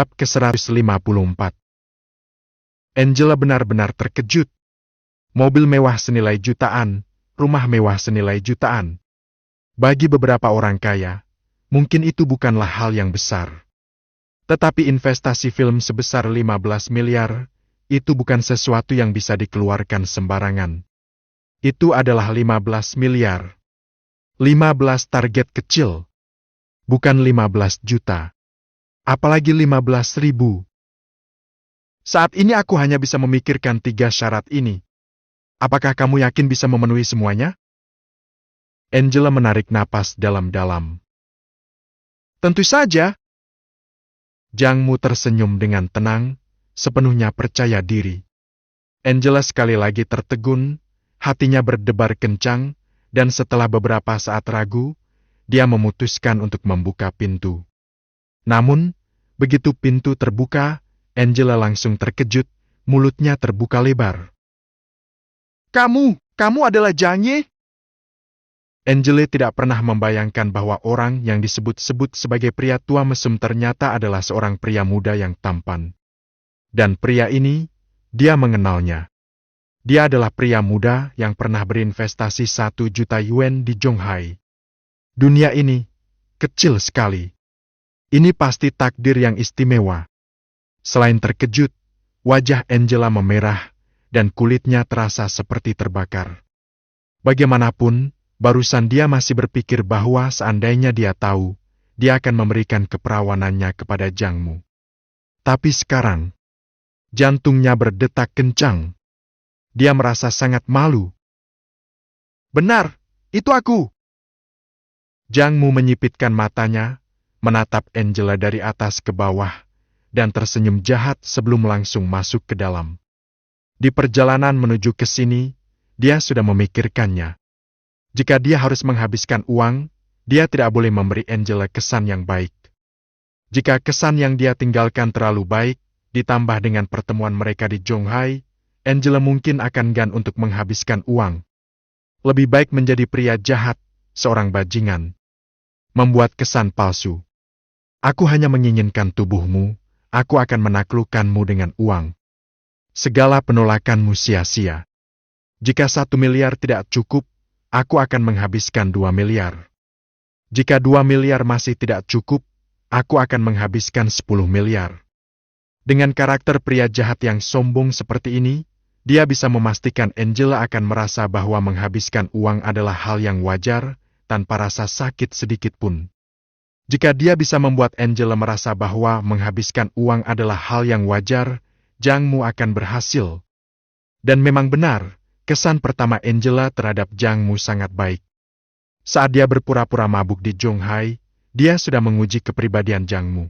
Bab ke-154. Angela benar-benar terkejut. Mobil mewah senilai jutaan, rumah mewah senilai jutaan. Bagi beberapa orang kaya, mungkin itu bukanlah hal yang besar. Tetapi investasi film sebesar 15 miliar, itu bukan sesuatu yang bisa dikeluarkan sembarangan. Itu adalah 15 miliar. 15 target kecil. Bukan 15 juta. Apalagi 15.000. Saat ini aku hanya bisa memikirkan 3 syarat ini. Apakah kamu yakin bisa memenuhi semuanya? Angela menarik napas dalam-dalam. Tentu saja. Jang Mu tersenyum dengan tenang, sepenuhnya percaya diri. Angela sekali lagi tertegun, hatinya berdebar kencang, dan setelah beberapa saat ragu, dia memutuskan untuk membuka pintu. Namun, begitu pintu terbuka, Angela langsung terkejut, mulutnya terbuka lebar. Kamu adalah Jang Ye? Angela tidak pernah membayangkan bahwa orang yang disebut-sebut sebagai pria tua mesum ternyata adalah seorang pria muda yang tampan. Dan pria ini, dia mengenalnya. Dia adalah pria muda yang pernah berinvestasi 1 juta yuan di Zhonghai. Dunia ini kecil sekali. Ini pasti takdir yang istimewa. Selain terkejut, wajah Angela memerah dan kulitnya terasa seperti terbakar. Bagaimanapun, barusan dia masih berpikir bahwa seandainya dia tahu, dia akan memberikan keperawanannya kepada Jang Mu. Tapi sekarang, jantungnya berdetak kencang. Dia merasa sangat malu. Benar, itu aku. Jang Mu menyipitkan matanya, menatap Angela dari atas ke bawah, dan tersenyum jahat sebelum langsung masuk ke dalam. Di perjalanan menuju ke sini, dia sudah memikirkannya. Jika dia harus menghabiskan uang, dia tidak boleh memberi Angela kesan yang baik. Jika kesan yang dia tinggalkan terlalu baik, ditambah dengan pertemuan mereka di Zhonghai, Angela mungkin akan enggan untuk menghabiskan uang. Lebih baik menjadi pria jahat, seorang bajingan. Membuat kesan palsu. Aku hanya menginginkan tubuhmu, aku akan menaklukkanmu dengan uang. Segala penolakanmu sia-sia. Jika 1 miliar tidak cukup, aku akan menghabiskan 2 miliar. Jika 2 miliar masih tidak cukup, aku akan menghabiskan 10 miliar. Dengan karakter pria jahat yang sombong seperti ini, dia bisa memastikan Angela akan merasa bahwa menghabiskan uang adalah hal yang wajar, tanpa rasa sakit sedikit pun. Jika dia bisa membuat Angela merasa bahwa menghabiskan uang adalah hal yang wajar, Jang Mu akan berhasil. Dan memang benar, kesan pertama Angela terhadap Jang Mu sangat baik. Saat dia berpura-pura mabuk di Zhonghai, dia sudah menguji kepribadian Jang Mu.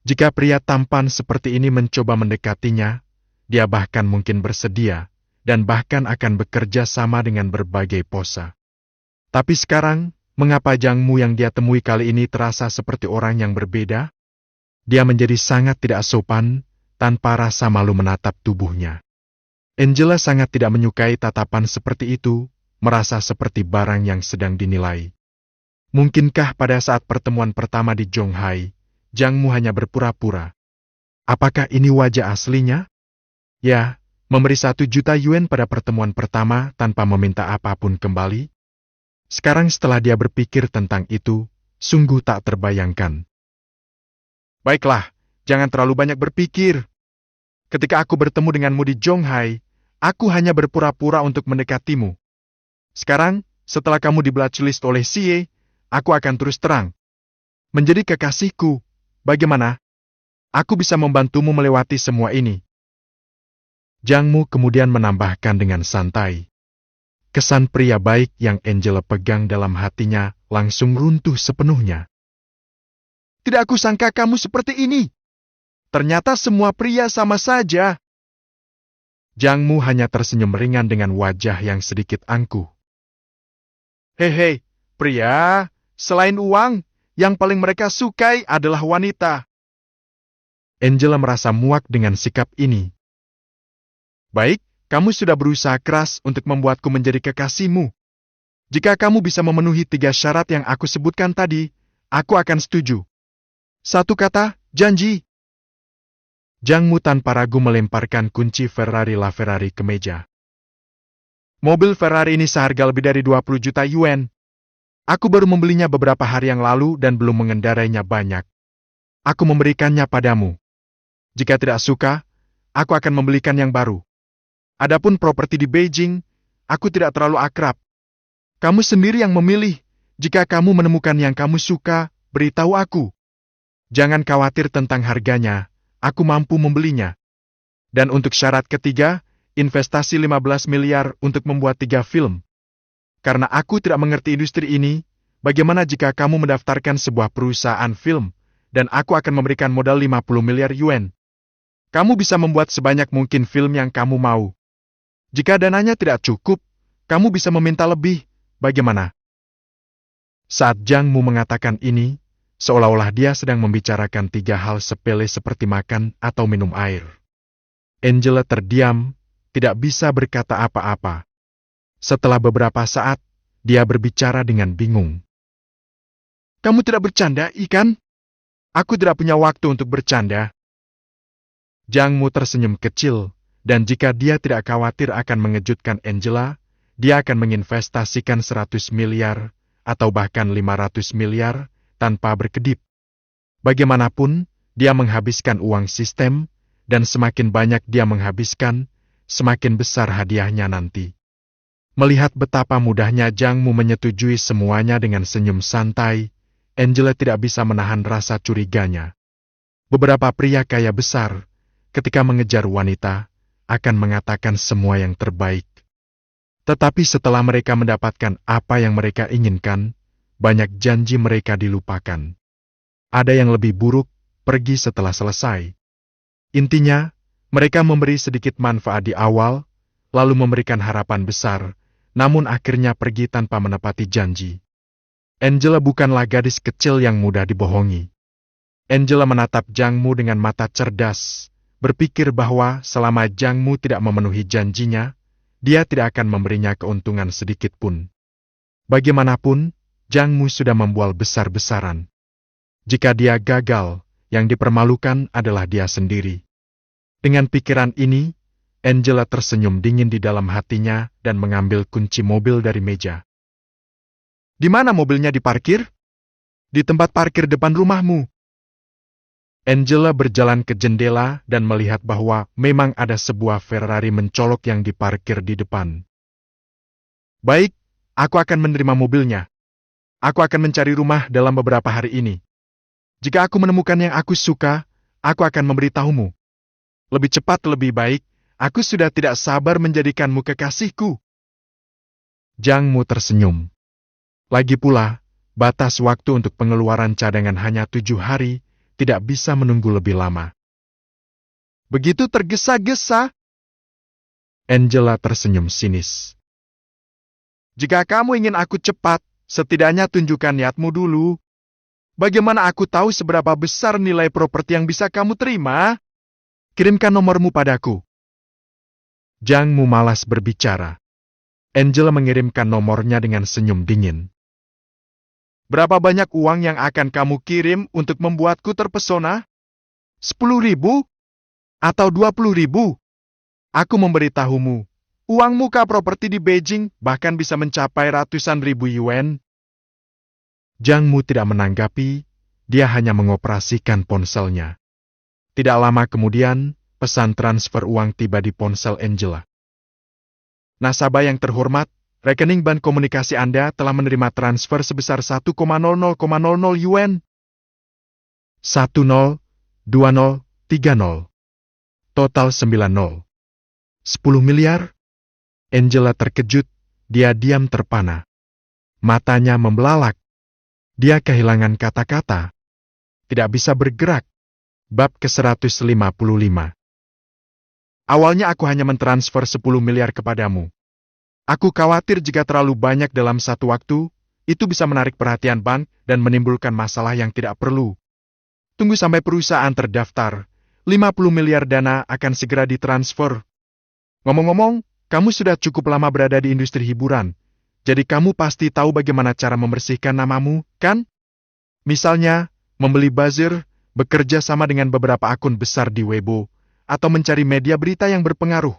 Jika pria tampan seperti ini mencoba mendekatinya, dia bahkan mungkin bersedia, dan bahkan akan bekerja sama dengan berbagai posa. Tapi sekarang, mengapa Jang Mu yang dia temui kali ini terasa seperti orang yang berbeda? Dia menjadi sangat tidak sopan, tanpa rasa malu menatap tubuhnya. Angela sangat tidak menyukai tatapan seperti itu, merasa seperti barang yang sedang dinilai. Mungkinkah pada saat pertemuan pertama di Zhonghai, Jang Mu hanya berpura-pura? Apakah ini wajah aslinya? Ya, memberi 1 juta yuan pada pertemuan pertama tanpa meminta apapun kembali? Sekarang setelah dia berpikir tentang itu, sungguh tak terbayangkan. Baiklah, jangan terlalu banyak berpikir. Ketika aku bertemu denganmu di Zhonghai, aku hanya berpura-pura untuk mendekatimu. Sekarang, setelah kamu di blacklist oleh Xie, aku akan terus terang. Menjadi kekasihku, bagaimana? Aku bisa membantumu melewati semua ini. Jang Mu kemudian menambahkan dengan santai. Kesan pria baik yang Angela pegang dalam hatinya langsung runtuh sepenuhnya. Tidak aku sangka kamu seperti ini. Ternyata semua pria sama saja. Jang Mu hanya tersenyum ringan dengan wajah yang sedikit angkuh. Hei, pria, selain uang, yang paling mereka sukai adalah wanita. Angela merasa muak dengan sikap ini. Baik, kamu sudah berusaha keras untuk membuatku menjadi kekasihmu. Jika kamu bisa memenuhi 3 syarat yang aku sebutkan tadi, aku akan setuju. 1 kata, janji. Jang Mu tanpa ragu melemparkan kunci Ferrari LaFerrari ke meja. Mobil Ferrari ini seharga lebih dari 20 juta yuan. Aku baru membelinya beberapa hari yang lalu dan belum mengendarainya banyak. Aku memberikannya padamu. Jika tidak suka, aku akan membelikan yang baru. Adapun properti di Beijing, aku tidak terlalu akrab. Kamu sendiri yang memilih. Jika kamu menemukan yang kamu suka, beritahu aku. Jangan khawatir tentang harganya, aku mampu membelinya. Dan untuk syarat ketiga, investasi 15 miliar untuk membuat 3 film. Karena aku tidak mengerti industri ini, bagaimana jika kamu mendaftarkan sebuah perusahaan film, dan aku akan memberikan modal 50 miliar yuan. Kamu bisa membuat sebanyak mungkin film yang kamu mau. Jika dananya tidak cukup, kamu bisa meminta lebih, bagaimana? Saat Jang Mu mengatakan ini, seolah-olah dia sedang membicarakan 3 hal sepele seperti makan atau minum air. Angela terdiam, tidak bisa berkata apa-apa. Setelah beberapa saat, dia berbicara dengan bingung. Kamu tidak bercanda, ikan? Aku tidak punya waktu untuk bercanda. Jang Mu tersenyum kecil, dan jika dia tidak khawatir akan mengejutkan Angela, dia akan menginvestasikan 100 miliar, atau bahkan 500 miliar, tanpa berkedip. Bagaimanapun, dia menghabiskan uang sistem, dan semakin banyak dia menghabiskan, semakin besar hadiahnya nanti. Melihat betapa mudahnya Jang Mu menyetujui semuanya dengan senyum santai, Angela tidak bisa menahan rasa curiganya. Beberapa pria kaya besar, ketika mengejar wanita, akan mengatakan semua yang terbaik. Tetapi setelah mereka mendapatkan apa yang mereka inginkan, banyak janji mereka dilupakan. Ada yang lebih buruk, pergi setelah selesai. Intinya, mereka memberi sedikit manfaat di awal, lalu memberikan harapan besar, namun akhirnya pergi tanpa menepati janji. Angela bukanlah gadis kecil yang mudah dibohongi. Angela menatap Jang Mu dengan mata cerdas, berpikir bahwa selama Jang Mu tidak memenuhi janjinya, dia tidak akan memberinya keuntungan sedikit pun. Bagaimanapun, Jang Mu sudah membual besar-besaran. Jika dia gagal, yang dipermalukan adalah dia sendiri. Dengan pikiran ini, Angela tersenyum dingin di dalam hatinya dan mengambil kunci mobil dari meja. Di mana mobilnya diparkir? Di tempat parkir depan rumahmu. Angela berjalan ke jendela dan melihat bahwa memang ada sebuah Ferrari mencolok yang diparkir di depan. Baik, aku akan menerima mobilnya. Aku akan mencari rumah dalam beberapa hari ini. Jika aku menemukan yang aku suka, aku akan memberitahumu. Lebih cepat lebih baik, aku sudah tidak sabar menjadikanmu kekasihku. Jang Mu tersenyum. Lagi pula, batas waktu untuk pengeluaran cadangan hanya 7 hari, tidak bisa menunggu lebih lama. Begitu tergesa-gesa? Angela tersenyum sinis. Jika kamu ingin aku cepat, setidaknya tunjukkan niatmu dulu. Bagaimana aku tahu seberapa besar nilai properti yang bisa kamu terima? Kirimkan nomormu padaku. Jang Mu malas berbicara. Angela mengirimkan nomornya dengan senyum dingin. Berapa banyak uang yang akan kamu kirim untuk membuatku terpesona? 10.000? Atau 20.000? Aku memberitahumu, uang muka properti di Beijing bahkan bisa mencapai ratusan ribu yuan. Jang Mu tidak menanggapi, dia hanya mengoperasikan ponselnya. Tidak lama kemudian, pesan transfer uang tiba di ponsel Angela. Nasabah yang terhormat, rekening bank komunikasi Anda telah menerima transfer sebesar 1,00,00 yuan. 10, 20, 30. Total 90. 10 miliar? Angela terkejut, dia diam terpana. Matanya membelalak. Dia kehilangan kata-kata. Tidak bisa bergerak. Bab ke-155. Awalnya aku hanya mentransfer 10 miliar kepadamu. Aku khawatir jika terlalu banyak dalam satu waktu, itu bisa menarik perhatian bank dan menimbulkan masalah yang tidak perlu. Tunggu sampai perusahaan terdaftar. 50 miliar dana akan segera ditransfer. Ngomong-ngomong, kamu sudah cukup lama berada di industri hiburan. Jadi kamu pasti tahu bagaimana cara membersihkan namamu, kan? Misalnya, membeli buzzer, bekerja sama dengan beberapa akun besar di Weibo, atau mencari media berita yang berpengaruh.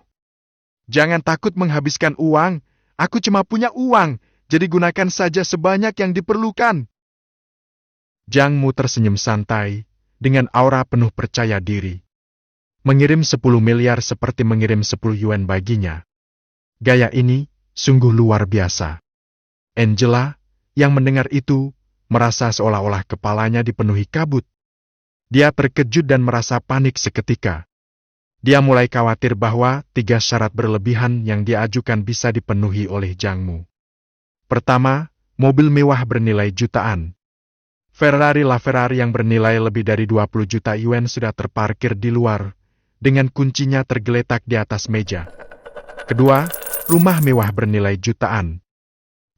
Jangan takut menghabiskan uang, aku cuma punya uang, jadi gunakan saja sebanyak yang diperlukan. Zhang Mu tersenyum santai, dengan aura penuh percaya diri. Mengirim 10 miliar seperti mengirim 10 yuan baginya. Gaya ini sungguh luar biasa. Angela, yang mendengar itu, merasa seolah-olah kepalanya dipenuhi kabut. Dia terkejut dan merasa panik seketika. Dia mulai khawatir bahwa 3 syarat berlebihan yang dia ajukan bisa dipenuhi oleh Zhang Mu. Pertama, mobil mewah bernilai jutaan. Ferrari LaFerrari yang bernilai lebih dari 20 juta yuan sudah terparkir di luar, dengan kuncinya tergeletak di atas meja. Kedua, rumah mewah bernilai jutaan.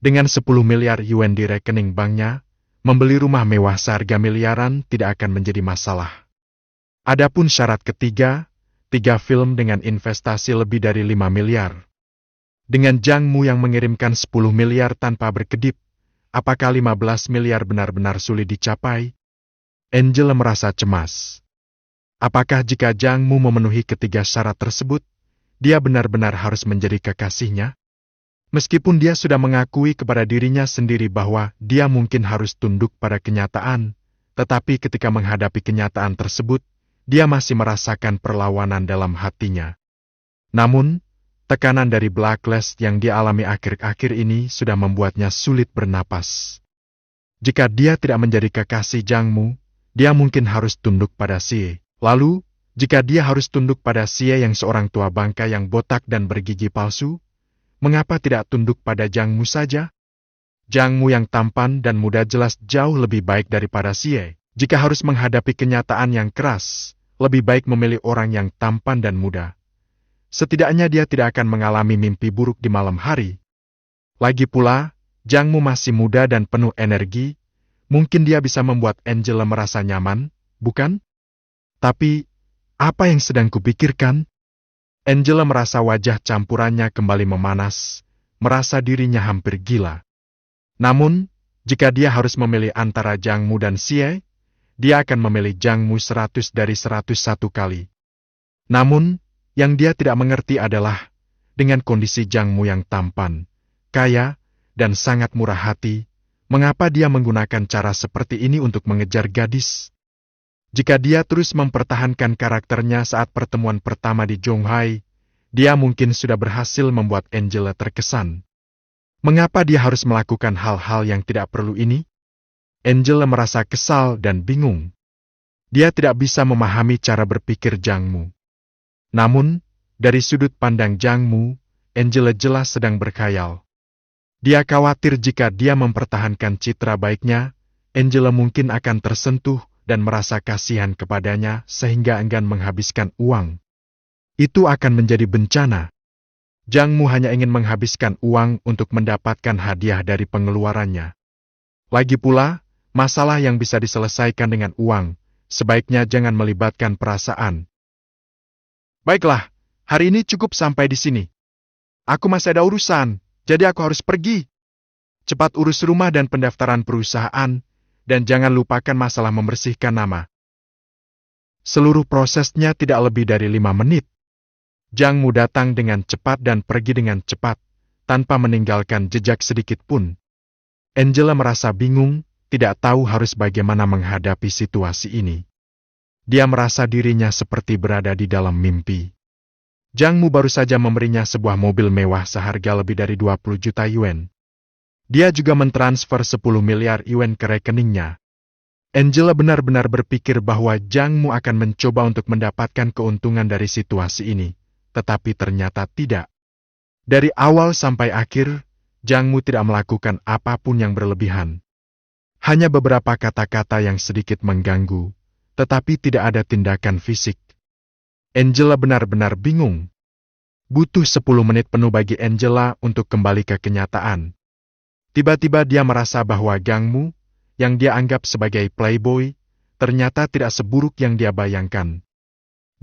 Dengan 10 miliar yuan di rekening banknya, membeli rumah mewah seharga miliaran tidak akan menjadi masalah. Adapun syarat ketiga, 3 film dengan investasi lebih dari 5 miliar. Dengan Zhang Mu yang mengirimkan 10 miliar tanpa berkedip, apakah 15 miliar benar-benar sulit dicapai? Angela merasa cemas. Apakah jika Zhang Mu memenuhi ketiga syarat tersebut, dia benar-benar harus menjadi kekasihnya? Meskipun dia sudah mengakui kepada dirinya sendiri bahwa dia mungkin harus tunduk pada kenyataan, tetapi ketika menghadapi kenyataan tersebut, dia masih merasakan perlawanan dalam hatinya. Namun, tekanan dari blacklist yang dia alami akhir-akhir ini sudah membuatnya sulit bernapas. Jika dia tidak menjadi kekasih Zhang Mu, dia mungkin harus tunduk pada Xie. Lalu, jika dia harus tunduk pada Xie yang seorang tua bangka yang botak dan bergigi palsu, mengapa tidak tunduk pada Zhang Mu saja? Zhang Mu yang tampan dan muda jelas jauh lebih baik daripada Xie. Jika harus menghadapi kenyataan yang keras, lebih baik memilih orang yang tampan dan muda. Setidaknya dia tidak akan mengalami mimpi buruk di malam hari. Lagi pula, Zhang Mu masih muda dan penuh energi, mungkin dia bisa membuat Angela merasa nyaman, bukan? Tapi, apa yang sedang kupikirkan? Angela merasa wajah campurannya kembali memanas, merasa dirinya hampir gila. Namun, jika dia harus memilih antara Zhang Mu dan Xie, dia akan memilih Zhang Mu 100 dari 101 kali. Namun, yang dia tidak mengerti adalah, dengan kondisi Zhang Mu yang tampan, kaya, dan sangat murah hati, mengapa dia menggunakan cara seperti ini untuk mengejar gadis? Jika dia terus mempertahankan karakternya saat pertemuan pertama di Zhonghai, dia mungkin sudah berhasil membuat Angela terkesan. Mengapa dia harus melakukan hal-hal yang tidak perlu ini? Angela merasa kesal dan bingung. Dia tidak bisa memahami cara berpikir Zhang Mu. Namun, dari sudut pandang Zhang Mu, Angela jelas sedang berkhayal. Dia khawatir jika dia mempertahankan citra baiknya, Angela mungkin akan tersentuh dan merasa kasihan kepadanya sehingga enggan menghabiskan uang. Itu akan menjadi bencana. Zhang Mu hanya ingin menghabiskan uang untuk mendapatkan hadiah dari pengeluarannya. Lagi pula, masalah yang bisa diselesaikan dengan uang, sebaiknya jangan melibatkan perasaan. Baiklah, hari ini cukup sampai di sini. Aku masih ada urusan, jadi aku harus pergi. Cepat urus rumah dan pendaftaran perusahaan, dan jangan lupakan masalah membersihkan nama. Seluruh prosesnya tidak lebih dari 5 menit. Zhang Mu datang dengan cepat dan pergi dengan cepat, tanpa meninggalkan jejak sedikit pun. Angela merasa bingung, tidak tahu harus bagaimana menghadapi situasi ini. Dia merasa dirinya seperti berada di dalam mimpi. Zhang Mu baru saja memberinya sebuah mobil mewah seharga lebih dari 20 juta yuan. Dia juga mentransfer 10 miliar yuan ke rekeningnya. Angela benar-benar berpikir bahwa Zhang Mu akan mencoba untuk mendapatkan keuntungan dari situasi ini, tetapi ternyata tidak. Dari awal sampai akhir, Zhang Mu tidak melakukan apapun yang berlebihan. Hanya beberapa kata-kata yang sedikit mengganggu, tetapi tidak ada tindakan fisik. Angela benar-benar bingung. Butuh 10 menit penuh bagi Angela untuk kembali ke kenyataan. Tiba-tiba dia merasa bahwa Zhang Mu, yang dia anggap sebagai playboy, ternyata tidak seburuk yang dia bayangkan.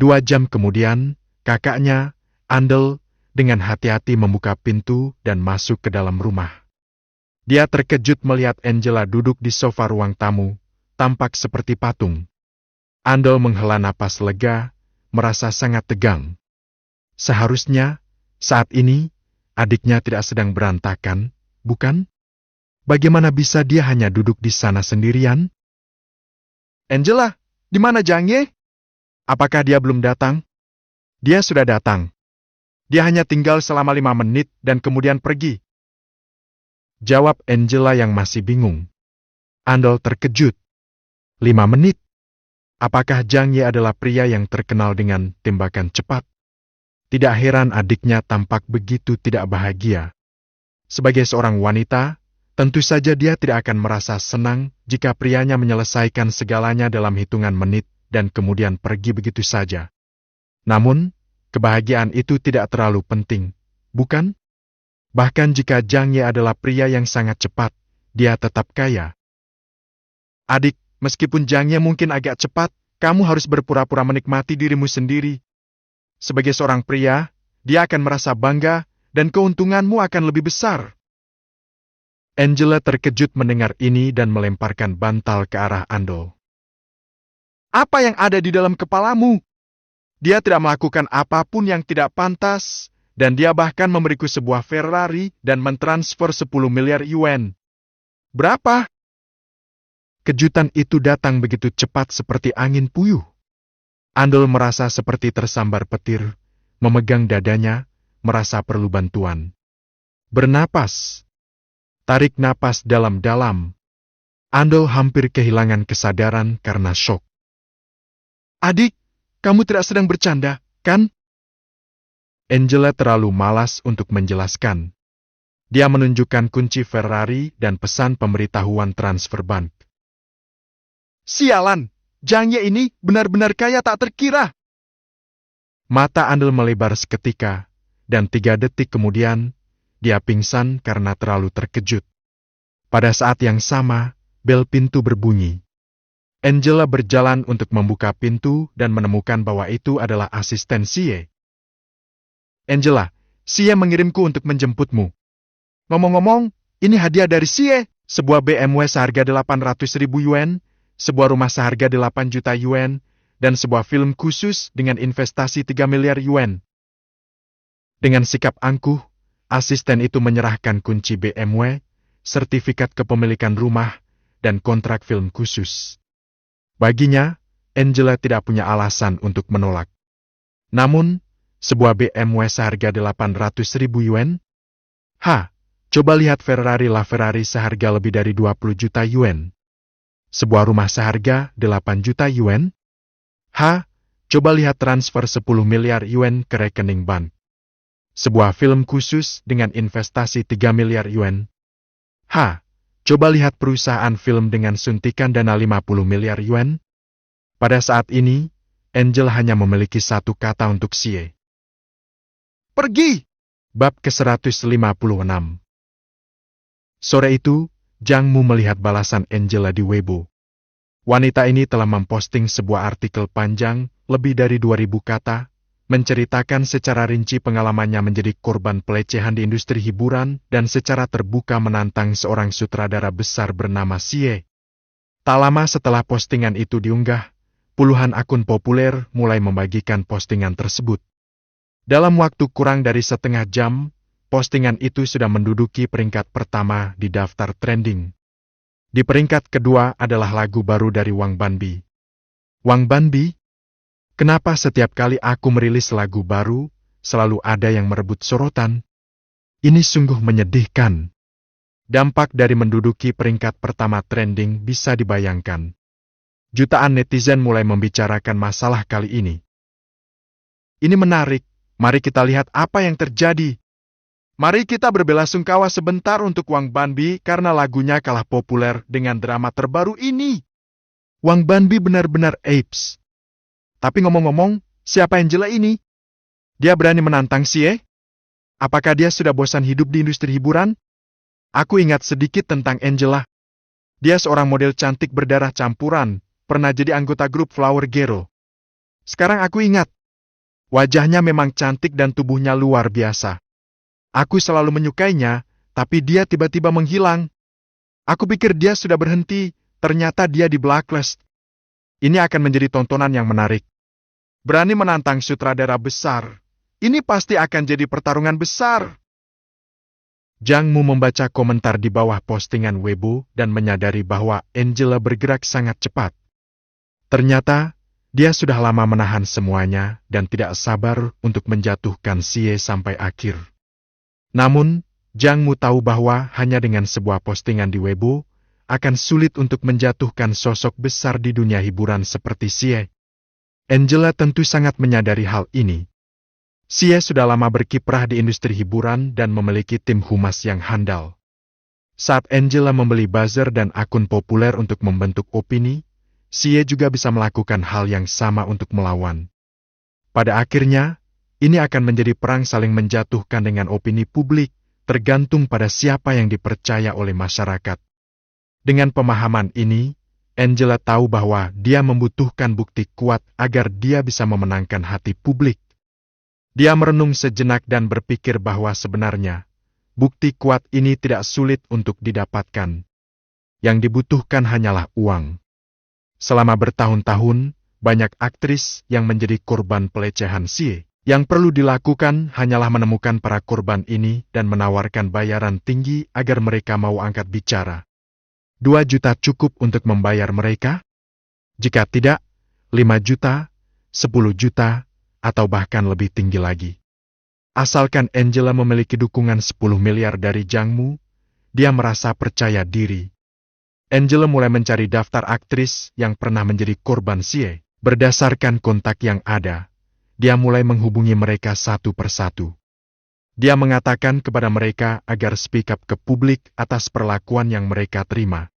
2 jam kemudian, kakaknya, Andel, dengan hati-hati membuka pintu dan masuk ke dalam rumah. Dia terkejut melihat Angela duduk di sofa ruang tamu, tampak seperti patung. Andol menghela napas lega, merasa sangat tegang. Seharusnya, saat ini, adiknya tidak sedang berantakan, bukan? Bagaimana bisa dia hanya duduk di sana sendirian? Angela, di mana Jang Ye? Apakah dia belum datang? Dia sudah datang. Dia hanya tinggal selama 5 menit dan kemudian pergi. Jawab Angela yang masih bingung. Andol terkejut. 5 menit? Apakah Jang Ye adalah pria yang terkenal dengan tembakan cepat? Tidak heran adiknya tampak begitu tidak bahagia. Sebagai seorang wanita, tentu saja dia tidak akan merasa senang jika prianya menyelesaikan segalanya dalam hitungan menit dan kemudian pergi begitu saja. Namun, kebahagiaan itu tidak terlalu penting, bukan? Bahkan jika Jang Ye adalah pria yang sangat cepat, dia tetap kaya. Adik, meskipun Jang Ye mungkin agak cepat, kamu harus berpura-pura menikmati dirimu sendiri. Sebagai seorang pria, dia akan merasa bangga dan keuntunganmu akan lebih besar. Angela terkejut mendengar ini dan melemparkan bantal ke arah Andol. Apa yang ada di dalam kepalamu? Dia tidak melakukan apapun yang tidak pantas, dan dia bahkan memberiku sebuah Ferrari dan mentransfer 10 miliar yuan. Berapa? Kejutan itu datang begitu cepat seperti angin puyuh. Andol merasa seperti tersambar petir, memegang dadanya, merasa perlu bantuan. Bernapas. Tarik napas dalam-dalam. Andol hampir kehilangan kesadaran karena syok. Adik, kamu tidak sedang bercanda, kan? Angela terlalu malas untuk menjelaskan. Dia menunjukkan kunci Ferrari dan pesan pemberitahuan transfer bank. Sialan, Jang Ye ini benar-benar kaya tak terkira. Mata Andol melebar seketika, dan 3 detik kemudian, dia pingsan karena terlalu terkejut. Pada saat yang sama, bel pintu berbunyi. Angela berjalan untuk membuka pintu dan menemukan bahwa itu adalah asisten Xie. Angela, Xie mengirimku untuk menjemputmu. Ngomong-ngomong, ini hadiah dari Xie, sebuah BMW seharga 800.000 yuan, sebuah rumah seharga 8 juta yuan, dan sebuah film khusus dengan investasi 3 miliar yuan. Dengan sikap angkuh, asisten itu menyerahkan kunci BMW, sertifikat kepemilikan rumah, dan kontrak film khusus. Baginya, Angela tidak punya alasan untuk menolak. Namun, sebuah BMW seharga 800.000 yuan? Coba lihat Ferrari LaFerrari seharga lebih dari 20 juta yuan. Sebuah rumah seharga 8 juta yuan? Coba lihat transfer 10 miliar yuan ke rekening bank. Sebuah film khusus dengan investasi 3 miliar yuan? Coba lihat perusahaan film dengan suntikan dana 50 miliar yuan. Pada saat ini, Angel hanya memiliki satu kata untuk Xie. Pergi! Bab ke-156. Sore itu, Jang Mu melihat balasan Angela di Weibo. Wanita ini telah memposting sebuah artikel panjang, lebih dari 2000 kata, menceritakan secara rinci pengalamannya menjadi korban pelecehan di industri hiburan dan secara terbuka menantang seorang sutradara besar bernama Xie. Tak lama setelah postingan itu diunggah, puluhan akun populer mulai membagikan postingan tersebut. Dalam waktu kurang dari setengah jam, postingan itu sudah menduduki peringkat pertama di daftar trending. Di peringkat kedua adalah lagu baru dari Wang Banbi. Wang Banbi? Kenapa setiap kali aku merilis lagu baru, selalu ada yang merebut sorotan? Ini sungguh menyedihkan. Dampak dari menduduki peringkat pertama trending bisa dibayangkan. Jutaan netizen mulai membicarakan masalah kali ini. Ini menarik, mari kita lihat apa yang terjadi. Mari kita berbelasungkawa sebentar untuk Wang Banbi karena lagunya kalah populer dengan drama terbaru ini. Wang Banbi benar-benar apes. Tapi ngomong-ngomong, siapa Angela ini? Dia berani menantang Xie? Apakah dia sudah bosan hidup di industri hiburan? Aku ingat sedikit tentang Angela. Dia seorang model cantik berdarah campuran, pernah jadi anggota grup Flower Girl. Sekarang aku ingat. Wajahnya memang cantik dan tubuhnya luar biasa. Aku selalu menyukainya, tapi dia tiba-tiba menghilang. Aku pikir dia sudah berhenti, ternyata dia di blacklist. Ini akan menjadi tontonan yang menarik. Berani menantang sutradara besar. Ini pasti akan jadi pertarungan besar. Jang Mu membaca komentar di bawah postingan Weibo dan menyadari bahwa Angela bergerak sangat cepat. Ternyata, dia sudah lama menahan semuanya dan tidak sabar untuk menjatuhkan Xie sampai akhir. Namun, Jang Mu tahu bahwa hanya dengan sebuah postingan di Weibo, akan sulit untuk menjatuhkan sosok besar di dunia hiburan seperti Xie. Angela tentu sangat menyadari hal ini. Xie sudah lama berkiprah di industri hiburan dan memiliki tim humas yang handal. Saat Angela membeli buzzer dan akun populer untuk membentuk opini, Xie juga bisa melakukan hal yang sama untuk melawan. Pada akhirnya, ini akan menjadi perang saling menjatuhkan dengan opini publik, tergantung pada siapa yang dipercaya oleh masyarakat. Dengan pemahaman ini, Angela tahu bahwa dia membutuhkan bukti kuat agar dia bisa memenangkan hati publik. Dia merenung sejenak dan berpikir bahwa sebenarnya, bukti kuat ini tidak sulit untuk didapatkan. Yang dibutuhkan hanyalah uang. Selama bertahun-tahun, banyak aktris yang menjadi korban pelecehan Xie. Yang perlu dilakukan hanyalah menemukan para korban ini dan menawarkan bayaran tinggi agar mereka mau angkat bicara. 2 juta cukup untuk membayar mereka? Jika tidak, 5 juta, 10 juta, atau bahkan lebih tinggi lagi. Asalkan Angela memiliki dukungan 10 miliar dari Jang Mu, dia merasa percaya diri. Angela mulai mencari daftar aktris yang pernah menjadi korban Xie. Berdasarkan kontak yang ada, dia mulai menghubungi mereka satu persatu. Dia mengatakan kepada mereka agar speak up ke publik atas perlakuan yang mereka terima.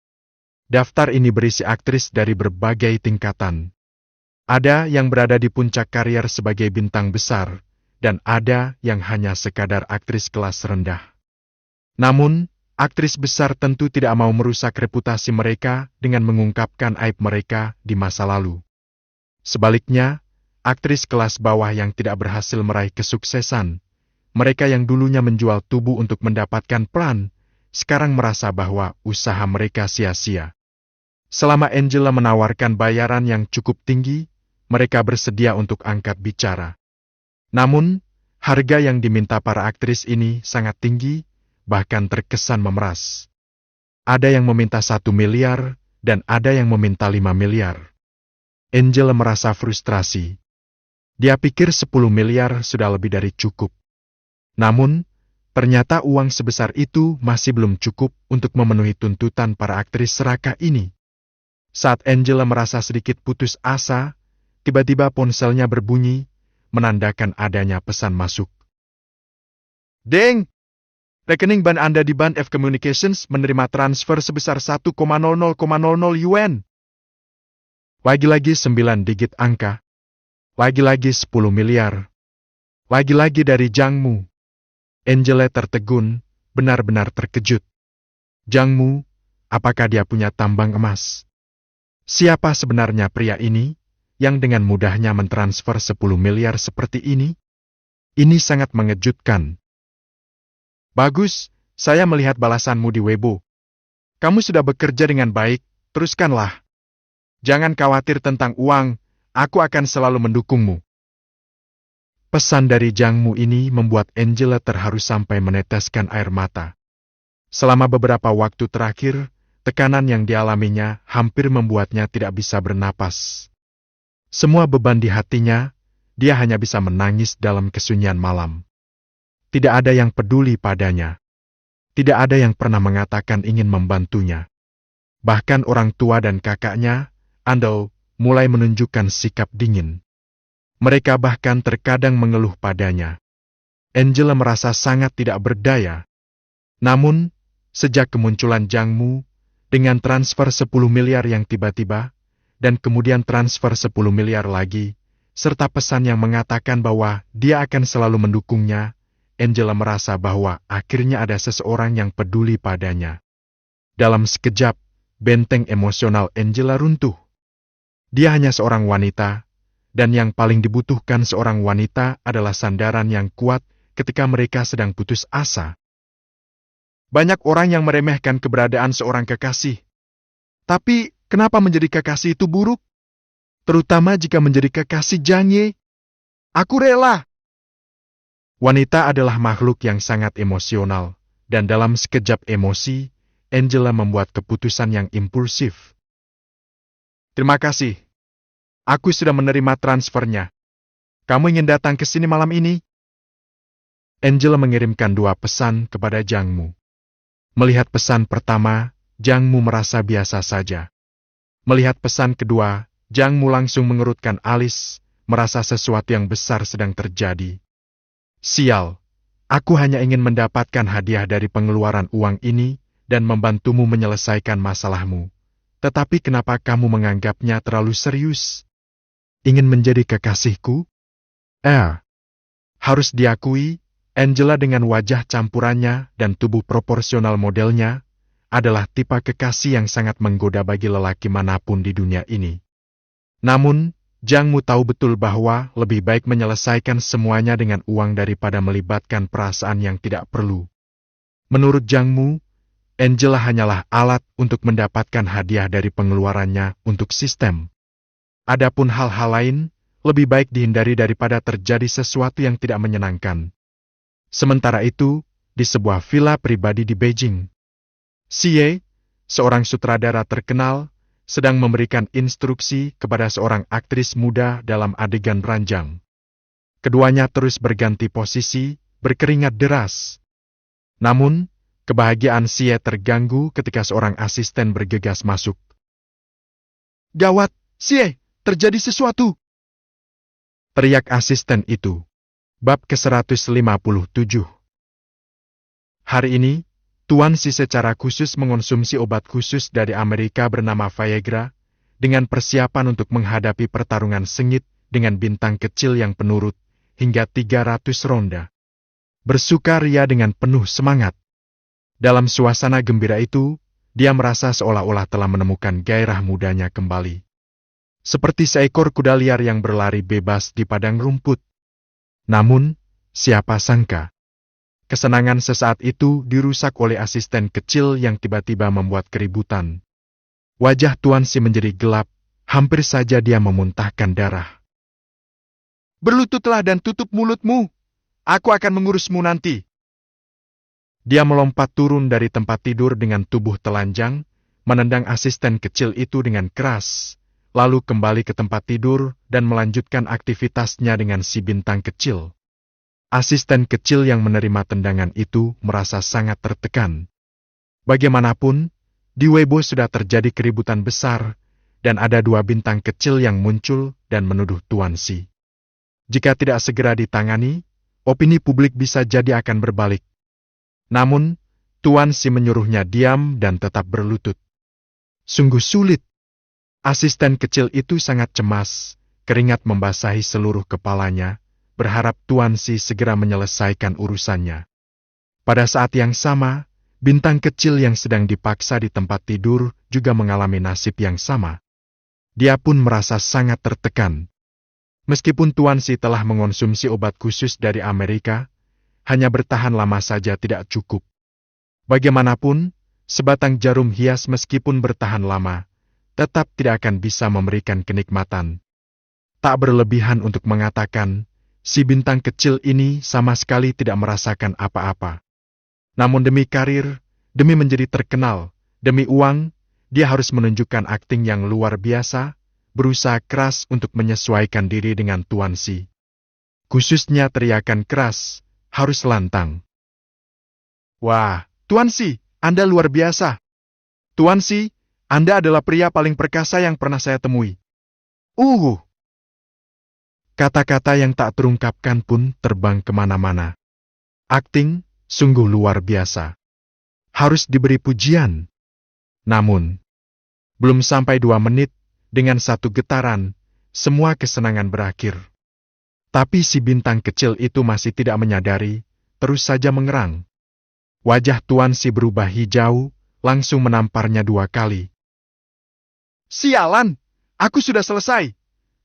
Daftar ini berisi aktris dari berbagai tingkatan. Ada yang berada di puncak karier sebagai bintang besar, dan ada yang hanya sekadar aktris kelas rendah. Namun, aktris besar tentu tidak mau merusak reputasi mereka dengan mengungkapkan aib mereka di masa lalu. Sebaliknya, aktris kelas bawah yang tidak berhasil meraih kesuksesan, mereka yang dulunya menjual tubuh untuk mendapatkan peran, sekarang merasa bahwa usaha mereka sia-sia. Selama Angela menawarkan bayaran yang cukup tinggi, mereka bersedia untuk angkat bicara. Namun, harga yang diminta para aktris ini sangat tinggi, bahkan terkesan memeras. Ada yang meminta 1 miliar, dan ada yang meminta 5 miliar. Angela merasa frustrasi. Dia pikir 10 miliar sudah lebih dari cukup. Namun, ternyata uang sebesar itu masih belum cukup untuk memenuhi tuntutan para aktris serakah ini. Saat Angela merasa sedikit putus asa, tiba-tiba ponselnya berbunyi, menandakan adanya pesan masuk. Deng! Rekening bank Anda di Band F Communications menerima transfer sebesar 1,00,00 yuan. Lagi-lagi 9 digit angka. Lagi-lagi 10 miliar. Lagi-lagi dari Jang Mu. Angela tertegun, benar-benar terkejut. Jang Mu, apakah dia punya tambang emas? Siapa sebenarnya pria ini, yang dengan mudahnya mentransfer 10 miliar seperti ini? Ini sangat mengejutkan. Bagus, saya melihat balasanmu di Weibo. Kamu sudah bekerja dengan baik, teruskanlah. Jangan khawatir tentang uang, aku akan selalu mendukungmu. Pesan dari Jang Mu ini membuat Angela terharu sampai meneteskan air mata. Selama beberapa waktu terakhir, tekanan yang dialaminya hampir membuatnya tidak bisa bernapas. Semua beban di hatinya, dia hanya bisa menangis dalam kesunyian malam. Tidak ada yang peduli padanya. Tidak ada yang pernah mengatakan ingin membantunya. Bahkan orang tua dan kakaknya, Andal, mulai menunjukkan sikap dingin. Mereka bahkan terkadang mengeluh padanya. Angela merasa sangat tidak berdaya. Namun, sejak kemunculan Jang Mu, dengan transfer 10 miliar yang tiba-tiba, dan kemudian transfer 10 miliar lagi, serta pesan yang mengatakan bahwa dia akan selalu mendukungnya, Angela merasa bahwa akhirnya ada seseorang yang peduli padanya. Dalam sekejap, benteng emosional Angela runtuh. Dia hanya seorang wanita, dan yang paling dibutuhkan seorang wanita adalah sandaran yang kuat ketika mereka sedang putus asa. Banyak orang yang meremehkan keberadaan seorang kekasih. Tapi, kenapa menjadi kekasih itu buruk? Terutama jika menjadi kekasih Zhang Ye. Aku rela. Wanita adalah makhluk yang sangat emosional, dan dalam sekejap emosi, Angela membuat keputusan yang impulsif. Terima kasih. Aku sudah menerima transfernya. Kamu ingin datang ke sini malam ini? Angela mengirimkan 2 pesan kepada Zhang Mu. Melihat pesan pertama, Zhang Mu merasa biasa saja. Melihat pesan kedua, Zhang Mu langsung mengerutkan alis, merasa sesuatu yang besar sedang terjadi. Sial, aku hanya ingin mendapatkan hadiah dari pengeluaran uang ini dan membantumu menyelesaikan masalahmu. Tetapi kenapa kamu menganggapnya terlalu serius? Ingin menjadi kekasihku? Harus diakui, Angela dengan wajah campurannya dan tubuh proporsional modelnya adalah tipe kekasih yang sangat menggoda bagi lelaki manapun di dunia ini. Namun, Zhang Mu tahu betul bahwa lebih baik menyelesaikan semuanya dengan uang daripada melibatkan perasaan yang tidak perlu. Menurut Zhang Mu, Angela hanyalah alat untuk mendapatkan hadiah dari pengeluarannya untuk sistem. Adapun hal-hal lain, lebih baik dihindari daripada terjadi sesuatu yang tidak menyenangkan. Sementara itu, di sebuah villa pribadi di Beijing, Xie, seorang sutradara terkenal, sedang memberikan instruksi kepada seorang aktris muda dalam adegan ranjang. Keduanya terus berganti posisi, berkeringat deras. Namun, kebahagiaan Xie terganggu ketika seorang asisten bergegas masuk. Gawat, Xie, terjadi sesuatu! Teriak asisten itu. Bab ke-157. Hari ini, Tuan Xi secara khusus mengonsumsi obat khusus dari Amerika bernama Viagra, dengan persiapan untuk menghadapi pertarungan sengit dengan bintang kecil yang penurut, hingga 300 ronda. Bersukaria dengan penuh semangat. Dalam suasana gembira itu, dia merasa seolah-olah telah menemukan gairah mudanya kembali. Seperti seekor kuda liar yang berlari bebas di padang rumput. Namun, siapa sangka, kesenangan sesaat itu dirusak oleh asisten kecil yang tiba-tiba membuat keributan. Wajah Tuan Xi menjadi gelap, hampir saja dia memuntahkan darah. Berlututlah dan tutup mulutmu. Aku akan mengurusmu nanti. Dia melompat turun dari tempat tidur dengan tubuh telanjang, menendang asisten kecil itu dengan keras, lalu kembali ke tempat tidur dan melanjutkan aktivitasnya dengan si bintang kecil. Asisten kecil yang menerima tendangan itu merasa sangat tertekan. Bagaimanapun, di Weibo sudah terjadi keributan besar, dan ada 2 bintang kecil yang muncul dan menuduh Tuan Xi. Jika tidak segera ditangani, opini publik bisa jadi akan berbalik. Namun, Tuan Xi menyuruhnya diam dan tetap berlutut. Sungguh sulit. Asisten kecil itu sangat cemas, keringat membasahi seluruh kepalanya, berharap Tuan Xi segera menyelesaikan urusannya. Pada saat yang sama, bintang kecil yang sedang dipaksa di tempat tidur juga mengalami nasib yang sama. Dia pun merasa sangat tertekan. Meskipun Tuan Xi telah mengonsumsi obat khusus dari Amerika, hanya bertahan lama saja tidak cukup. Bagaimanapun, sebatang jarum hias meskipun bertahan lama, tetap tidak akan bisa memberikan kenikmatan. Tak berlebihan untuk mengatakan, si bintang kecil ini sama sekali tidak merasakan apa-apa. Namun demi karir, demi menjadi terkenal, demi uang, dia harus menunjukkan akting yang luar biasa, berusaha keras untuk menyesuaikan diri dengan Tuan Xi. Khususnya teriakan keras, harus lantang. Wah, Tuan Xi, Anda luar biasa. Tuan Xi, Anda adalah pria paling perkasa yang pernah saya temui. Kata-kata yang tak terungkapkan pun terbang kemana-mana. Akting, sungguh luar biasa. Harus diberi pujian. Namun, belum sampai 2 menit, dengan satu getaran, semua kesenangan berakhir. Tapi si bintang kecil itu masih tidak menyadari, terus saja mengerang. Wajah Tuan Xi berubah hijau, langsung menamparnya 2 kali. Sialan, aku sudah selesai.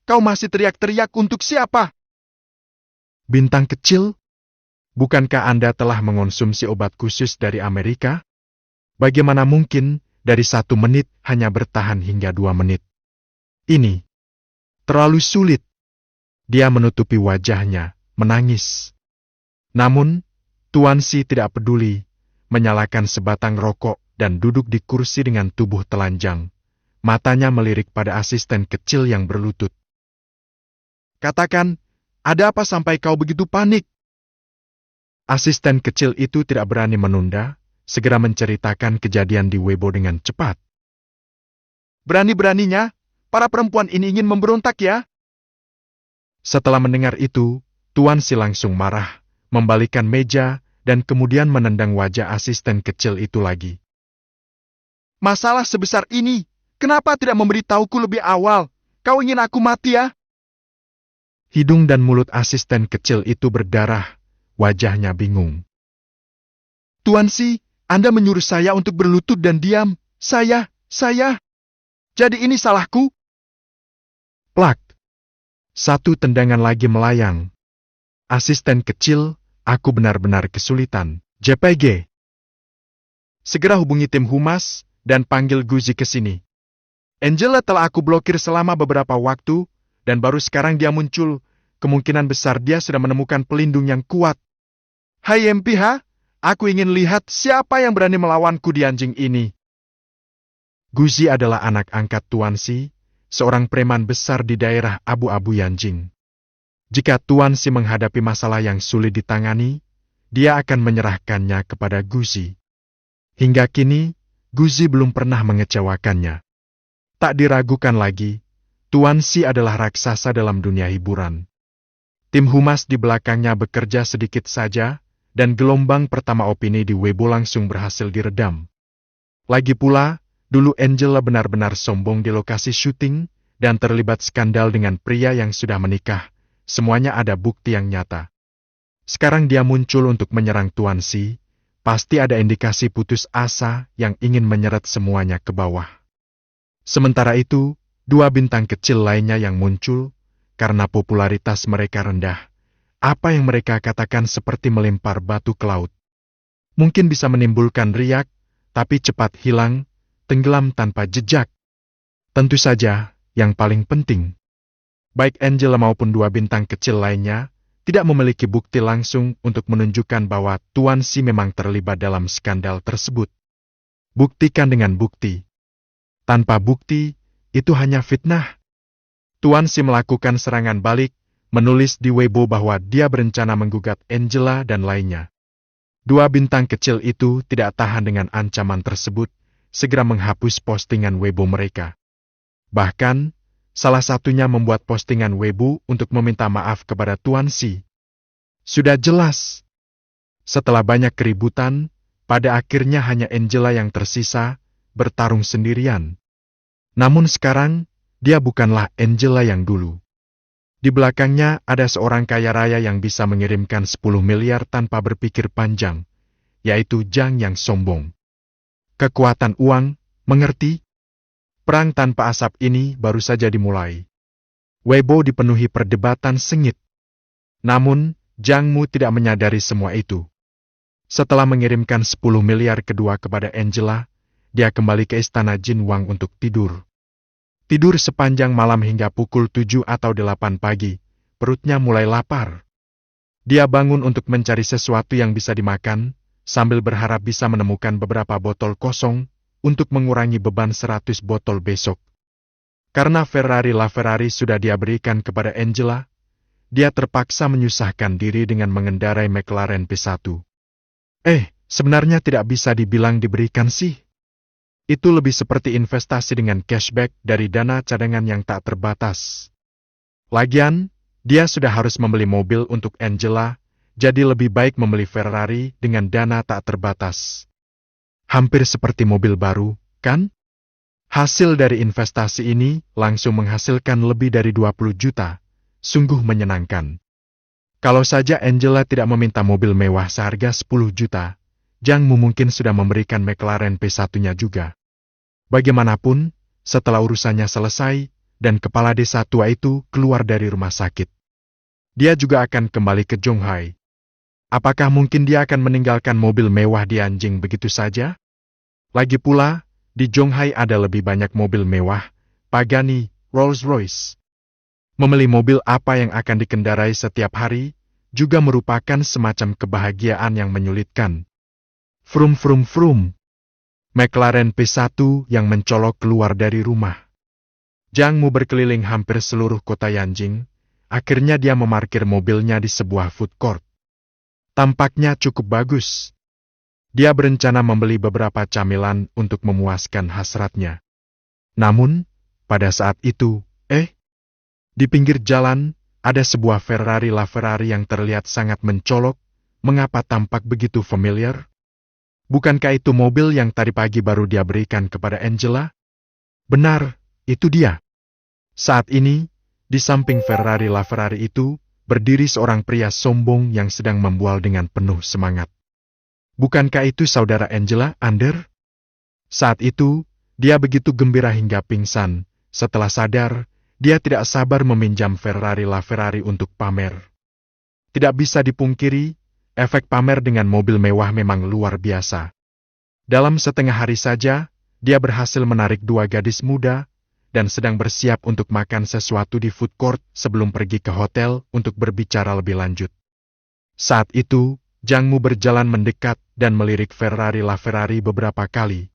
Kau masih teriak-teriak untuk siapa? Bintang kecil, bukankah Anda telah mengonsumsi obat khusus dari Amerika? Bagaimana mungkin dari 1 menit hanya bertahan hingga 2 menit? Ini, Terlalu sulit. Dia menutupi wajahnya, menangis. Namun, Tuan Si tidak peduli, menyalakan sebatang rokok dan duduk di kursi dengan tubuh telanjang. Matanya melirik pada asisten kecil yang berlutut. Katakan, ada apa sampai kau begitu panik? Asisten kecil itu tidak berani menunda, segera menceritakan kejadian di Weibo dengan cepat. Berani-beraninya, para perempuan ini ingin memberontak ya? Setelah mendengar itu, Tuan Si langsung marah, membalikkan meja, dan kemudian menendang wajah asisten kecil itu lagi. Masalah sebesar ini, kenapa tidak memberitahuku lebih awal? Kau ingin aku mati ya? Hidung dan mulut asisten kecil itu berdarah, wajahnya bingung. Tuan Si, Anda menyuruh saya untuk berlutut dan diam. Saya. Jadi ini salahku? Plak. Satu tendangan lagi melayang. Asisten kecil, aku benar-benar kesulitan. JPG. Segera hubungi tim humas, dan panggil Guzi ke sini. Angela telah aku blokir selama beberapa waktu, dan baru sekarang dia muncul. Kemungkinan besar dia sudah menemukan pelindung yang kuat. Hai MPH, aku ingin lihat siapa yang berani melawanku di anjing ini. Guzi adalah anak angkat Tuan Si, seorang preman besar di daerah Abu-Abu Yanjing. Jika Tuan Si menghadapi masalah yang sulit ditangani, dia akan menyerahkannya kepada Guzi. Hingga kini, Guzi belum pernah mengecewakannya. Tak diragukan lagi, Tuan Si adalah raksasa dalam dunia hiburan. Tim humas di belakangnya bekerja sedikit saja, dan gelombang pertama opini di Weibo langsung berhasil diredam. Lagi pula, dulu Angela benar-benar sombong di lokasi syuting, dan terlibat skandal dengan pria yang sudah menikah. Semuanya ada bukti yang nyata. Sekarang dia muncul untuk menyerang Tuan Si, pasti ada indikasi putus asa yang ingin menyeret semuanya ke bawah. Sementara itu, dua bintang kecil lainnya yang muncul, karena popularitas mereka rendah. Apa yang mereka katakan seperti melempar batu ke laut. Mungkin bisa menimbulkan riak, tapi cepat hilang, tenggelam tanpa jejak. Tentu saja, yang paling penting, baik Angela maupun dua bintang kecil lainnya, tidak memiliki bukti langsung untuk menunjukkan bahwa Tuan Si memang terlibat dalam skandal tersebut. Buktikan dengan bukti. Tanpa bukti, itu hanya fitnah. Tuan Si melakukan serangan balik, menulis di Weibo bahwa dia berencana menggugat Angela dan lainnya. Dua bintang kecil itu tidak tahan dengan ancaman tersebut, segera menghapus postingan Weibo mereka. Bahkan, salah satunya membuat postingan Weibo untuk meminta maaf kepada Tuan Si. Sudah jelas. Setelah banyak keributan, pada akhirnya hanya Angela yang tersisa, bertarung sendirian. Namun sekarang, dia bukanlah Angela yang dulu. Di belakangnya ada seorang kaya raya yang bisa mengirimkan 10 miliar tanpa berpikir panjang, yaitu Zhang yang sombong. Kekuatan uang, mengerti? Perang tanpa asap ini baru saja dimulai. Weibo dipenuhi perdebatan sengit. Namun, Zhang Mu tidak menyadari semua itu. Setelah mengirimkan 10 miliar kedua kepada Angela, dia kembali ke istana Jin Wang untuk tidur. Tidur sepanjang malam hingga pukul 7 atau 8 pagi, perutnya mulai lapar. Dia bangun untuk mencari sesuatu yang bisa dimakan, sambil berharap bisa menemukan beberapa botol kosong, untuk mengurangi beban 100 botol besok. Karena Ferrari sudah dia berikan kepada Angela, dia terpaksa menyusahkan diri dengan mengendarai McLaren P1. Sebenarnya tidak bisa dibilang diberikan sih. Itu lebih seperti investasi dengan cashback dari dana cadangan yang tak terbatas. Lagian, dia sudah harus membeli mobil untuk Angela, jadi lebih baik membeli Ferrari dengan dana tak terbatas. Hampir seperti mobil baru, kan? Hasil dari investasi ini langsung menghasilkan lebih dari 20 juta. Sungguh menyenangkan. Kalau saja Angela tidak meminta mobil mewah seharga 10 juta, Zhang Mu mungkin sudah memberikan McLaren P1-nya juga. Bagaimanapun, setelah urusannya selesai, dan kepala desa tua itu keluar dari rumah sakit, dia juga akan kembali ke Zhonghai. Apakah mungkin dia akan meninggalkan mobil mewah di Anjing begitu saja? Lagi pula, di Zhonghai ada lebih banyak mobil mewah, Pagani, Rolls-Royce. Membeli mobil apa yang akan dikendarai setiap hari juga merupakan semacam kebahagiaan yang menyulitkan. Frum frum frum. McLaren P1 yang mencolok keluar dari rumah. Jang Mu berkeliling hampir seluruh kota Yanjing. Akhirnya dia memarkir mobilnya di sebuah food court. Tampaknya cukup bagus. Dia berencana membeli beberapa camilan untuk memuaskan hasratnya. Namun, pada saat itu, di pinggir jalan, ada sebuah Ferrari LaFerrari yang terlihat sangat mencolok. Mengapa tampak begitu familiar? Bukankah itu mobil yang tadi pagi baru dia berikan kepada Angela? Benar, itu dia. Saat ini, di samping Ferrari LaFerrari itu, berdiri seorang pria sombong yang sedang membual dengan penuh semangat. Bukankah itu saudara Angela, Ander? Saat itu, dia begitu gembira hingga pingsan. Setelah sadar, dia tidak sabar meminjam Ferrari LaFerrari untuk pamer. Tidak bisa dipungkiri, efek pamer dengan mobil mewah memang luar biasa. Dalam setengah hari saja, dia berhasil menarik dua gadis muda, dan sedang bersiap untuk makan sesuatu di food court sebelum pergi ke hotel untuk berbicara lebih lanjut. Saat itu, Jang Mu berjalan mendekat dan melirik Ferrari LaFerrari beberapa kali.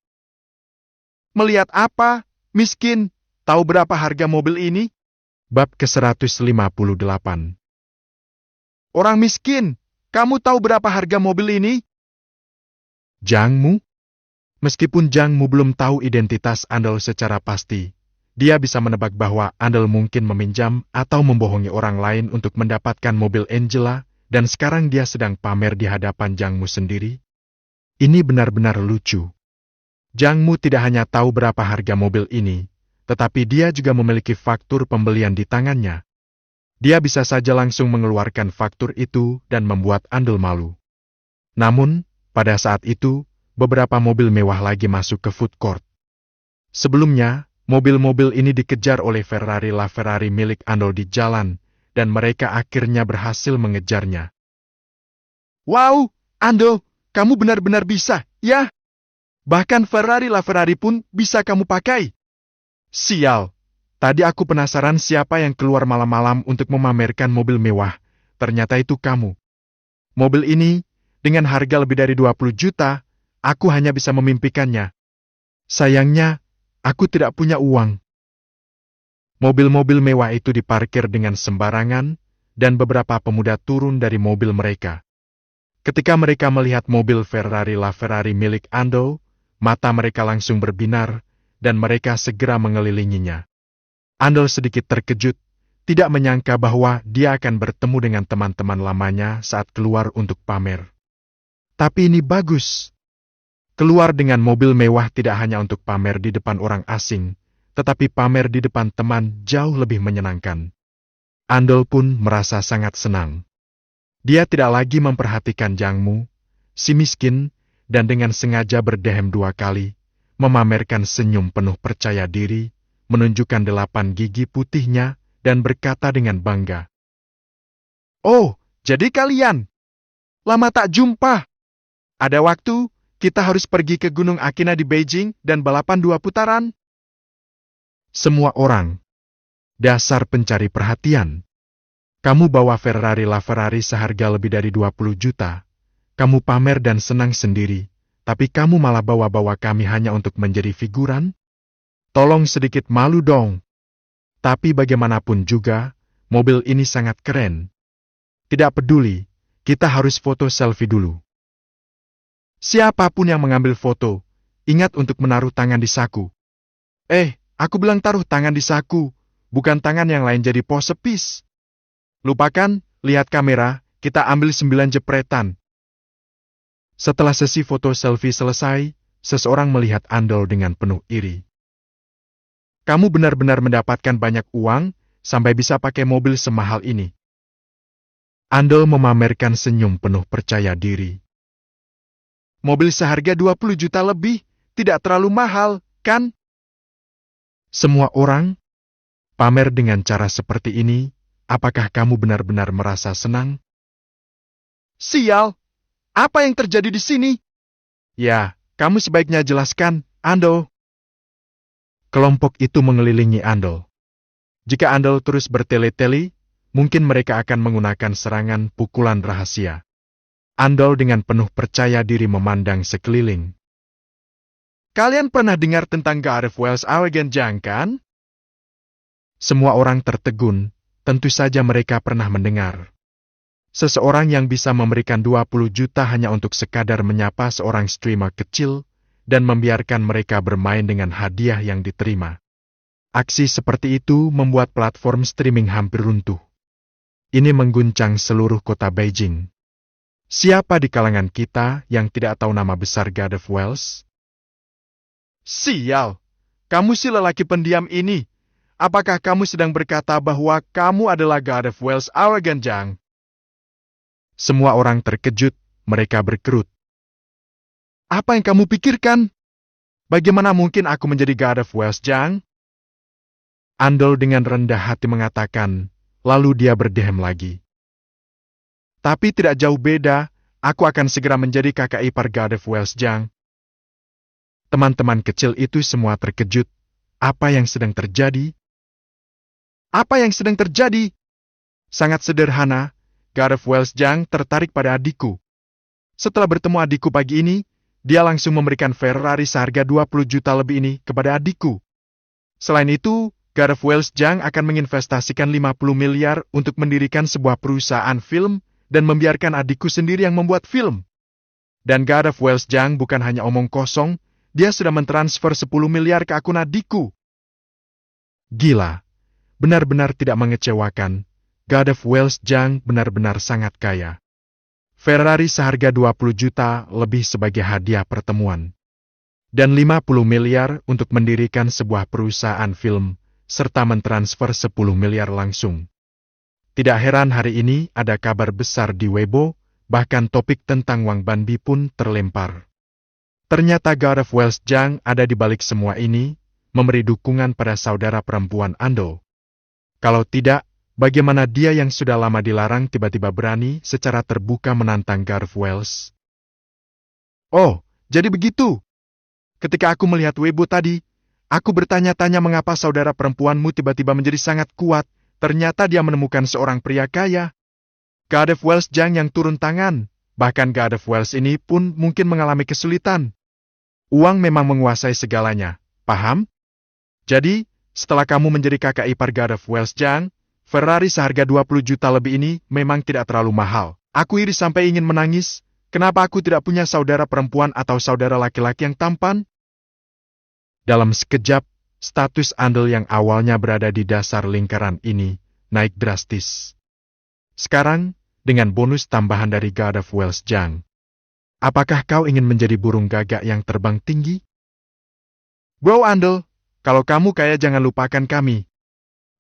Melihat apa, miskin? Tahu berapa harga mobil ini? Bab ke-158. Orang miskin, kamu tahu berapa harga mobil ini? Jang Mu? Meskipun Jang Mu belum tahu identitas Andal secara pasti, dia bisa menebak bahwa Andal mungkin meminjam atau membohongi orang lain untuk mendapatkan mobil Angela, dan sekarang dia sedang pamer di hadapan Jang Mu sendiri. Ini benar-benar lucu. Jang Mu tidak hanya tahu berapa harga mobil ini, tetapi dia juga memiliki faktur pembelian di tangannya. Dia bisa saja langsung mengeluarkan faktur itu dan membuat Andal malu. Namun, pada saat itu, beberapa mobil mewah lagi masuk ke food court. Sebelumnya, mobil-mobil ini dikejar oleh Ferrari LaFerrari milik Andal di jalan, dan mereka akhirnya berhasil mengejarnya. Wow, Andal, kamu benar-benar bisa, ya? Bahkan Ferrari LaFerrari pun bisa kamu pakai. Sial, tadi aku penasaran siapa yang keluar malam-malam untuk memamerkan mobil mewah. Ternyata itu kamu. Mobil ini, dengan harga lebih dari 20 juta, aku hanya bisa memimpikannya. Sayangnya, aku tidak punya uang. Mobil-mobil mewah itu diparkir dengan sembarangan, dan beberapa pemuda turun dari mobil mereka. Ketika mereka melihat mobil Ferrari LaFerrari milik Ando, mata mereka langsung berbinar, dan mereka segera mengelilinginya. Ando sedikit terkejut, tidak menyangka bahwa dia akan bertemu dengan teman-teman lamanya saat keluar untuk pamer. Tapi ini bagus. Keluar dengan mobil mewah tidak hanya untuk pamer di depan orang asing, tetapi pamer di depan teman jauh lebih menyenangkan. Andol pun merasa sangat senang. Dia tidak lagi memperhatikan Jang Mu, si miskin, dan dengan sengaja berdehem 2 kali, memamerkan senyum penuh percaya diri, menunjukkan 8 gigi putihnya, dan berkata dengan bangga. Oh, jadi kalian? Lama tak jumpa. Ada waktu, kita harus pergi ke Gunung Akina di Beijing dan balapan 2 putaran. Semua orang. Dasar pencari perhatian. Kamu bawa Ferrari LaFerrari seharga lebih dari 20 juta. Kamu pamer dan senang sendiri, tapi kamu malah bawa-bawa kami hanya untuk menjadi figuran? Tolong sedikit malu dong. Tapi bagaimanapun juga, mobil ini sangat keren. Tidak peduli, kita harus foto selfie dulu. Siapapun yang mengambil foto, ingat untuk menaruh tangan di saku. Aku bilang taruh tangan di saku, bukan tangan yang lain jadi pose peace. Lupakan, lihat kamera, kita ambil 9 jepretan. Setelah sesi foto selfie selesai, seseorang melihat Andol dengan penuh iri. Kamu benar-benar mendapatkan banyak uang, sampai bisa pakai mobil semahal ini. Andol memamerkan senyum penuh percaya diri. Mobil seharga 20 juta lebih, tidak terlalu mahal, kan? Semua orang pamer dengan cara seperti ini, apakah kamu benar-benar merasa senang? Sial, apa yang terjadi di sini? Ya, kamu sebaiknya jelaskan, Ando. Kelompok itu mengelilingi Andol. Jika Andal terus bertele-tele, mungkin mereka akan menggunakan serangan pukulan rahasia. Andal dengan penuh percaya diri memandang sekeliling. Kalian pernah dengar tentang God of Wells Awaken Jang, kan? Semua orang tertegun, tentu saja mereka pernah mendengar. Seseorang yang bisa memberikan 20 juta hanya untuk sekadar menyapa seorang streamer kecil dan membiarkan mereka bermain dengan hadiah yang diterima. Aksi seperti itu membuat platform streaming hampir runtuh. Ini mengguncang seluruh kota Beijing. Siapa di kalangan kita yang tidak tahu nama besar God of Wells? Sial, kamu si lelaki pendiam ini. Apakah kamu sedang berkata bahwa kamu adalah God of Wells Awaken Jang? Semua orang terkejut, mereka berkerut. Apa yang kamu pikirkan? Bagaimana mungkin aku menjadi God of Wells Jang? Andal dengan rendah hati mengatakan, lalu dia berdehem lagi. Tapi tidak jauh beda, aku akan segera menjadi kakak ipar God of Wells Jang. Teman-teman kecil itu semua terkejut. Apa yang sedang terjadi? Apa yang sedang terjadi? Sangat sederhana, God of Wells Jang tertarik pada adikku. Setelah bertemu adikku pagi ini, dia langsung memberikan Ferrari seharga 20 juta lebih ini kepada adikku. Selain itu, God of Wells Jang akan menginvestasikan 50 miliar untuk mendirikan sebuah perusahaan film dan membiarkan adikku sendiri yang membuat film. Dan God of Wells Jang bukan hanya omong kosong, dia sudah mentransfer 10 miliar ke akun adikku. Gila, benar-benar tidak mengecewakan. God of Wells Jang benar-benar sangat kaya. Ferrari seharga 20 juta lebih sebagai hadiah pertemuan. Dan 50 miliar untuk mendirikan sebuah perusahaan film, serta mentransfer 10 miliar langsung. Tidak heran hari ini ada kabar besar di Weibo, bahkan topik tentang Wang Banbi pun terlempar. Ternyata God of Wells Jang ada di balik semua ini, memberi dukungan pada saudara perempuan Ando. Kalau tidak, bagaimana dia yang sudah lama dilarang tiba-tiba berani secara terbuka menantang God of Wells? Oh, jadi begitu. Ketika aku melihat Weibo tadi, aku bertanya-tanya mengapa saudara perempuanmu tiba-tiba menjadi sangat kuat. Ternyata dia menemukan seorang pria kaya. God of Wells Jang yang turun tangan. Bahkan God of Wells ini pun mungkin mengalami kesulitan. Uang memang menguasai segalanya, paham? Jadi, setelah kamu menjadi kakak ipar God of Wells Jang, Ferrari seharga 20 juta lebih ini memang tidak terlalu mahal. Aku iri sampai ingin menangis. Kenapa aku tidak punya saudara perempuan atau saudara laki-laki yang tampan? Dalam sekejap, status Andal yang awalnya berada di dasar lingkaran ini naik drastis. Sekarang, dengan bonus tambahan dari God of Wells Jang, apakah kau ingin menjadi burung gagak yang terbang tinggi? Bro Andal, kalau kamu kaya jangan lupakan kami.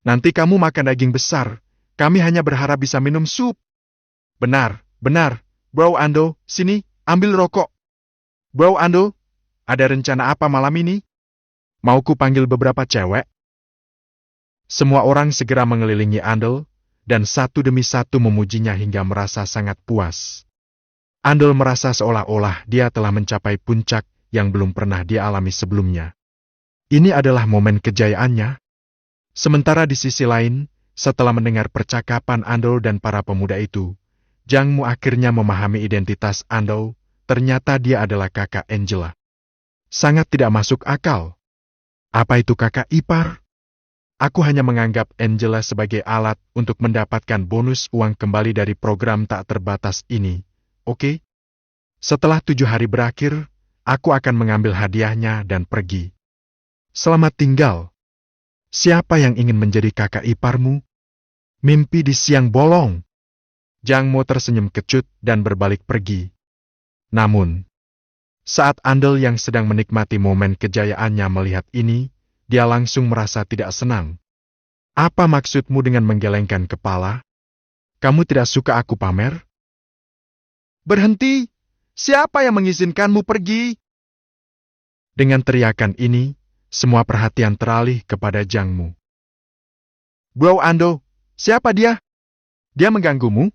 Nanti kamu makan daging besar, kami hanya berharap bisa minum sup. Benar, benar. Bro Ando, sini, ambil rokok. Bro Ando, ada rencana apa malam ini? Mau ku panggil beberapa cewek? Semua orang segera mengelilingi Andal, dan satu demi satu memujinya hingga merasa sangat puas. Andal merasa seolah-olah dia telah mencapai puncak yang belum pernah dia alami sebelumnya. Ini adalah momen kejayaannya. Sementara di sisi lain, setelah mendengar percakapan Andal dan para pemuda itu, Jang Mu akhirnya memahami identitas Andal, ternyata dia adalah kakak Angela. Sangat tidak masuk akal. Apa itu kakak ipar? Aku hanya menganggap Angela sebagai alat untuk mendapatkan bonus uang kembali dari program tak terbatas ini, oke? Setelah 7 hari berakhir, aku akan mengambil hadiahnya dan pergi. Selamat tinggal. Siapa yang ingin menjadi kakak iparmu? Mimpi di siang bolong. Jang Mo tersenyum kecut dan berbalik pergi. Namun, saat Andal yang sedang menikmati momen kejayaannya melihat ini, dia langsung merasa tidak senang. Apa maksudmu dengan menggelengkan kepala? Kamu tidak suka aku pamer? Berhenti! Siapa yang mengizinkanmu pergi? Dengan teriakan ini, semua perhatian teralih kepada Jang Mu. Bro Ando, siapa dia? Dia mengganggumu?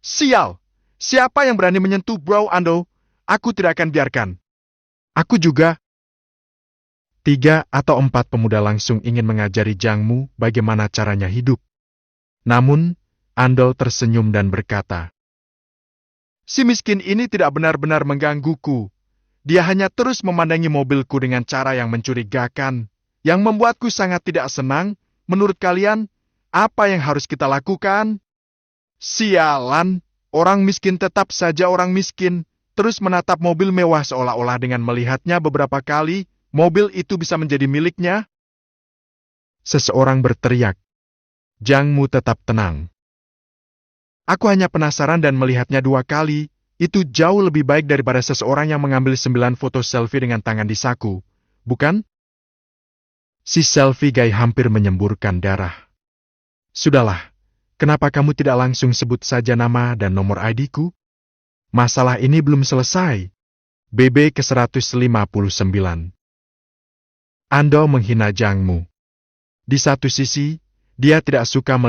Sial! Siapa yang berani menyentuh Bro Ando? Aku tidak akan biarkan. Aku juga. 3 atau 4 pemuda langsung ingin mengajari Jang Mu bagaimana caranya hidup. Namun, Andol tersenyum dan berkata, "Si miskin ini tidak benar-benar menggangguku. Dia hanya terus memandangi mobilku dengan cara yang mencurigakan, yang membuatku sangat tidak senang. Menurut kalian, apa yang harus kita lakukan?" Sialan, orang miskin tetap saja orang miskin, terus menatap mobil mewah seolah-olah dengan melihatnya beberapa kali, mobil itu bisa menjadi miliknya. Seseorang berteriak. Jang Mu tetap tenang. "Aku hanya penasaran dan melihatnya 2 kali. Itu jauh lebih baik daripada seseorang yang mengambil 9 foto selfie dengan tangan di saku, bukan?" Si selfie guy hampir menyemburkan darah. "Sudahlah, kenapa kamu tidak langsung sebut saja nama dan nomor ID-ku? Masalah ini belum selesai." BB ke-159. Andol menghina Jang Mu. Di satu sisi, dia tidak suka